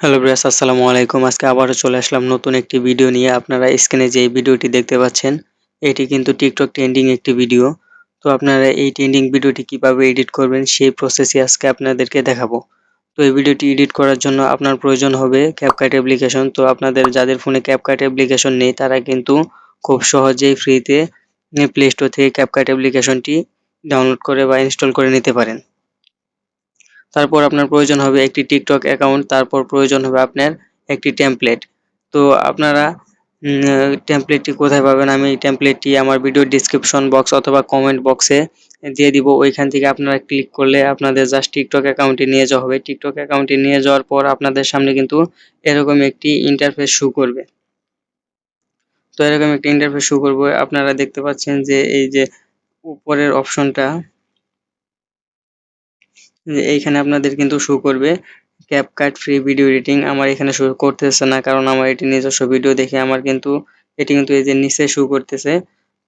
Hello viewers, আসসালামু আলাইকুম। আজকে আবারও চলে আসলাম নতুন একটি ভিডিও নিয়ে। আপনারা স্ক্রিনে যে ভিডিওটি দেখতে পাচ্ছেন, এটি কিন্তু টিকটক ট্রেন্ডিং একটি ভিডিও। তো আপনারা এই ট্রেন্ডিং ভিডিওটি কিভাবে এডিট করবেন সেই প্রসেসই আজকে আপনাদেরকে দেখাবো। তো এই ভিডিওটি এডিট করার জন্য আপনার প্রয়োজন হবে ক্যাপকাট অ্যাপ্লিকেশন। তো আপনাদের যাদের ফোনে ক্যাপকাট অ্যাপ্লিকেশন নেই তারা কিন্তু খুব সহজেই ফ্রিতে প্লে স্টোর থেকে ক্যাপকাট অ্যাপ্লিকেশনটি ডাউনলোড করে বা ইনস্টল করে নিতে পারেন। তারপর আপনার প্রয়োজন হবে একটি টিকটক অ্যাকাউন্ট, তারপর প্রয়োজন হবে আপনার একটি টেমপ্লেট। তো আপনারা টেমপ্লেটটি কোথায় পাবেন? আমি এই টেমপ্লেটটি আমার ভিডিও ডিসক্রিপশন বক্স অথবা কমেন্ট বক্সে দিয়ে দিব। ওইখান থেকে আপনারা ক্লিক করলে আপনাদের জাস্ট টিকটক অ্যাকাউন্টে নিয়ে যাওয়া হবে। টিকটক অ্যাকাউন্টে নিয়ে যাওয়ার পর আপনাদের সামনে কিন্তু এরকম একটি ইন্টারফেস শো করবে। তো এরকম একটি ইন্টারফেস শো করবে। আপনারা দেখতে পাচ্ছেন যে এই যে উপরের অপশনটা, এইখানে আপনাদের কিন্তু শো করবে ক্যাপকাট ফ্রি ভিডিও এডিটিং। আমার এখানে শো করতেছে না, কারণ আমার এটি নিজস্ব ভিডিও দেখে আমার কিন্তু এটি কিন্তু এই যে নিচে শো করতেছে।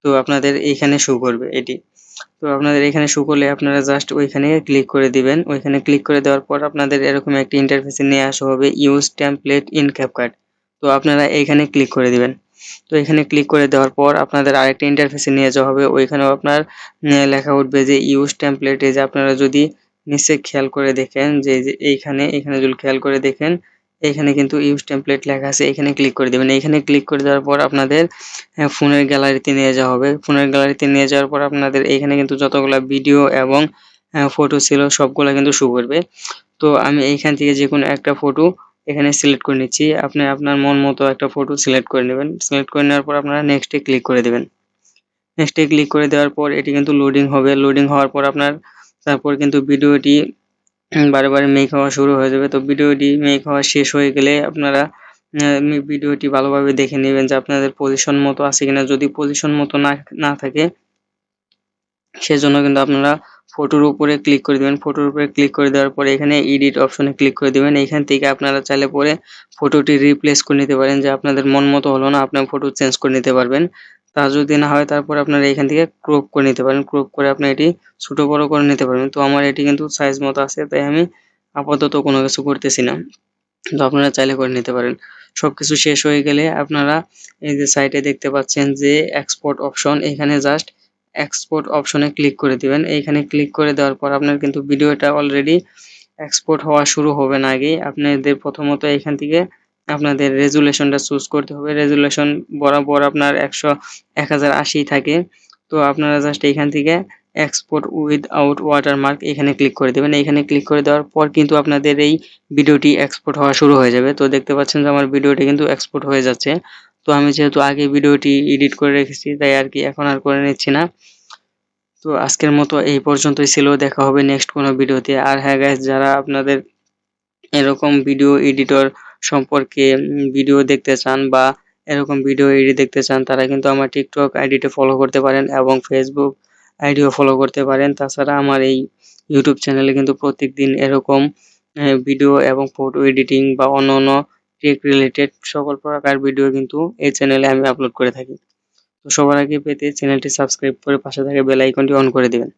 তো আপনাদের এইখানে শো করবে এটি। তো আপনাদের এখানে শো করলে আপনারা জাস্ট ওইখানে ক্লিক করে দিবেন। ওইখানে ক্লিক করে দেওয়ার পর আপনাদের এরকম একটি ইন্টারফেসে নিয়ে আসা হবে, ইউজ টেমপ্লেট ইন ক্যাপকাট। তো আপনারা এইখানে ক্লিক করে দিবেন। তো এখানে ক্লিক করে দেওয়ার পর আপনাদের আরেকটা ইন্টারফেসে নিয়ে যাওয়া হবে। ওইখানেও আপনার লেখা উঠবে যে ইউজ টেমপ্লেট। এই যে আপনারা যদি নিচে খেয়াল করে দেখেন যে এইখানে যদি খেয়াল করে দেখেন, এখানে কিন্তু ইউজ টেমপ্লেট লেখা আছে। এখানে ক্লিক করে দিবেন। এখানে ক্লিক করে দেওয়ার পর আপনাদের ফোনের গ্যালারিতে নিয়ে যাওয়া হবে। ফোনের গ্যালারিতে নিয়ে যাওয়ার পর আপনাদের এইখানে কিন্তু যতগুলা ভিডিও এবং ফটো ছিল সবগুলা কিন্তু শো করবে। তো আমি এইখান থেকে যেকোনো একটা ফটো এখানে সিলেক্ট করে নিচ্ছি। আপনি আপনার মন মতো একটা ফটো সিলেক্ট করে নেবেন। সিলেক্ট করে নেওয়ার পর আপনারা নেক্সটে ক্লিক করে দিবেন। নেক্সটে ক্লিক করে দেওয়ার পর এটি কিন্তু লোডিং হবে। লোডিং হওয়ার পর তারপর কিন্তু ভিডিওটি বারে বারে মেক হওয়া শুরু হয়ে যাবে। তো ভিডিওটি মেক হওয়া শেষ হয়ে গেলে আপনারা ভিডিওটি ভালোভাবে দেখে নেবেন যে আপনাদের পজিশন মতো আছে কিনা। যদি পজিশন মতো না থাকে, সেজন্য কিন্তু আপনারা ফটোর উপরে ক্লিক করে দিবেন। ফটোর উপরে ক্লিক করে দেওয়ার পরে এখানে এডিট অপশনে ক্লিক করে দিবেন। এখান থেকে আপনারা চাইলে পরে ফটোটি রিপ্লেস করে নিতে পারেন, যে আপনাদের মন মতো হলো না, আপনার ফটো চেঞ্জ করে নিতে পারবেন। তা যদি না হয় তারপর আপনারা এখান থেকে ক্রপ করে নিতে পারেন। ক্রপ করে আপনি এটি ছোট বড় করে নিতে পারবেন। তো আমার এটি কিন্তু সাইজ মতো আছে, তাই আমি আপাতত কোনো কিছু করতেছি না। তো আপনারা চাইলে করে নিতে পারেন। সবকিছু শেষ হয়ে গেলে আপনারা এই যে সাইডে দেখতে পাচ্ছেন যে এক্সপোর্ট অপশন, এখানে জাস্ট এক্সপোর্ট অপশনে ক্লিক করে দিবেন। এইখানে ক্লিক করে দেওয়ার পর আপনার কিন্তু ভিডিওটা অলরেডি এক্সপোর্ট হওয়া শুরু হবে না আগেই। আপনাদের প্রথমত এখান থেকে আপনাদের রেজুলেশনটা চুজ করতে হবে। রেজুলেশন বরাবর আপনার 1080 থাকে। তো আপনারা জাস্ট এখান থেকে এক্সপোর্ট উইথআউট ওয়াটারমার্ক এখানে ক্লিক করে দেবেন। এখানে ক্লিক করে দেওয়ার পর কিন্তু আপনাদের এই ভিডিওটি এক্সপোর্ট হওয়া শুরু হয়ে যাবে। তো দেখতে পাচ্ছেন যে আমার ভিডিওটি কিন্তু এক্সপোর্ট হয়ে যাচ্ছে। তো আমি যেহেতু আগে ভিডিওটি এডিট করে রেখেছি, তাই আর কি এখন আর করে নিচ্ছি না। তো আজকের মতো এই পর্যন্তই ছিল। দেখা হবে নেক্সট কোনো ভিডিওতে। আর হ্যাঁ গাইস, যারা আপনাদের এরকম ভিডিও এডিটর সম্পর্কে ভিডিও দেখতে চান বা এরকম ভিডিও এডিট দেখতে চান, তারা কিন্তু আমার টিকটক আইডিতে ফলো করতে পারেন এবং ফেসবুক আইডিও ফলো করতে পারেন। তাছাড়া আমার এই ইউটিউব চ্যানেলে কিন্তু প্রত্যেকদিন এরকম ভিডিও এবং ফটো এডিটিং বা অন্যান্য টেক রিলেটেড সকল প্রকার ভিডিও কিন্তু এই চ্যানেলে আমি আপলোড করে থাকি। তো সবার আগে পেতে চ্যানেলটি সাবস্ক্রাইব করে পাশে থাকা বেল আইকনটি অন করে দিবেন।